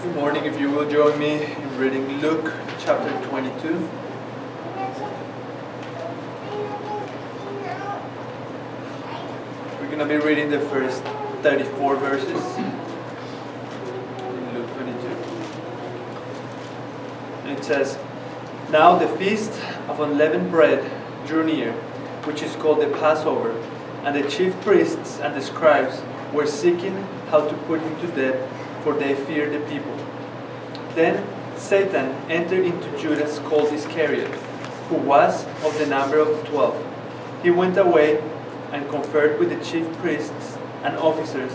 Good morning. If you will join me in reading Luke chapter 22. We're going to be reading the first 34 verses in Luke 22. And it says, "Now the feast of unleavened bread drew near, which is called the Passover, and the chief priests and the scribes were seeking how to put him to death, for they feared the people. Then Satan entered into Judas called Iscariot, who was of the number of the 12. He went away and conferred with the chief priests and officers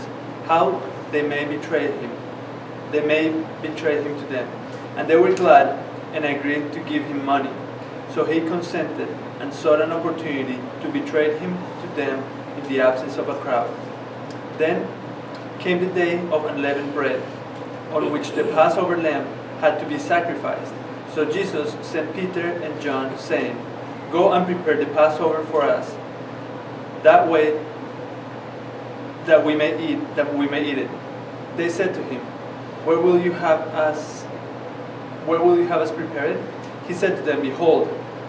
how they may betray him. They may betray him to them. And they were glad and agreed to give him money. So he consented and sought an opportunity to betray him to them in the absence of a crowd. Then came the day of unleavened bread, on which the Passover lamb had to be sacrificed. So Jesus sent Peter and John, saying, 'Go and prepare the Passover for us, that way that we may eat it.' They said to him, Where will you have us prepare it?" He said to them, "Behold,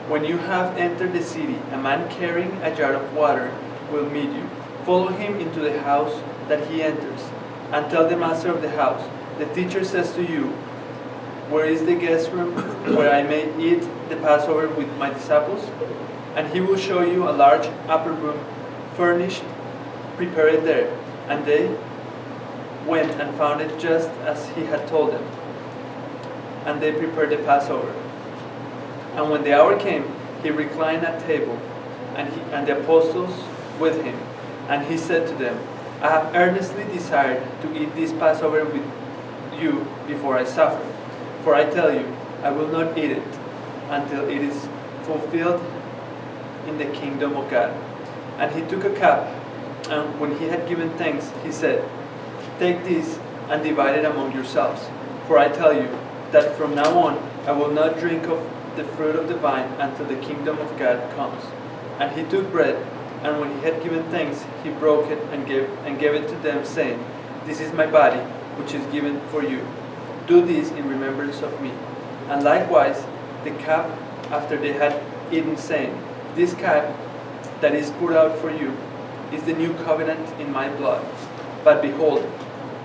when you have entered the city, a man carrying a jar of water will meet you. Follow him into the house that he enters, and tell the master of the house, 'The teacher says to you, where is the guest room where I may eat the Passover with my disciples?' And he will show you a large upper room furnished. Prepare it there." And they went and found it just as he had told them. And they prepared the Passover. And when the hour came, he reclined at table, and the apostles with him. And he said to them, "I have earnestly desired to eat this Passover with you before I suffer. For I tell you, I will not eat it until it is fulfilled in the kingdom of God." And he took a cup, and when he had given thanks, he said, "Take this and divide it among yourselves. For I tell you that from now on I will not drink of the fruit of the vine until the kingdom of God comes." And he took bread, and when he had given thanks, he broke it and gave it to them, saying, "This is my body, which is given for you. Do this in remembrance of me." And likewise the cup after they had eaten, saying, "This cup that is poured out for you is the new covenant in my blood. But behold,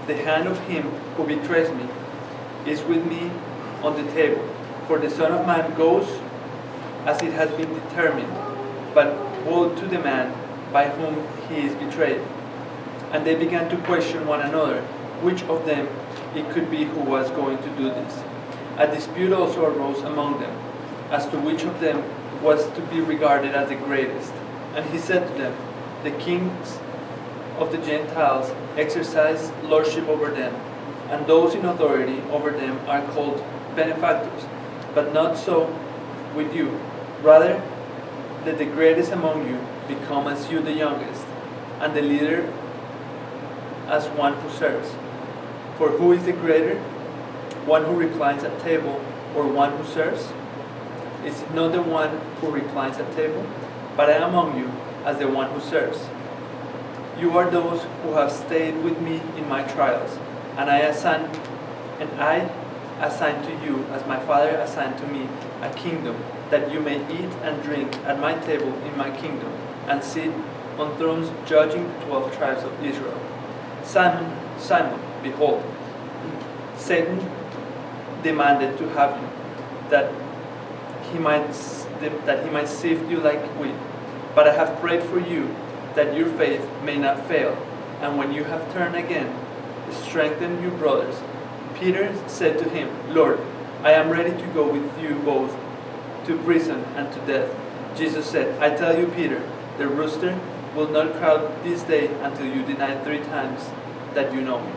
the hand of him who betrays me is with me on the table. For the Son of Man goes as it has been determined, but woe to the man by whom he is betrayed." And they began to question one another which of them it could be who was going to do this. A dispute also arose among them as to which of them was to be regarded as the greatest. And he said to them, "The kings of the Gentiles exercise lordship over them, and those in authority over them are called benefactors. But not so with you. Rather, let the greatest among you become as you the youngest, and the leader as one who serves. For who is the greater, one who reclines at table, or one who serves? Is it not the one who reclines at table? But I am among you as the one who serves. You are those who have stayed with me in my trials, and I assign to you, as my Father assigned to me, a kingdom, that you may eat and drink at my table in my kingdom, and sit on thrones judging the 12 tribes of Israel. Simon, Simon, behold, Satan demanded to have you, that he might sift you like wheat. But I have prayed for you, that your faith may not fail, and when you have turned again, strengthen your brothers." Peter said to him, "Lord, I am ready to go with you both to prison and to death." Jesus said, "I tell you, Peter, the rooster will not crow this day until you deny 3 times that you know me."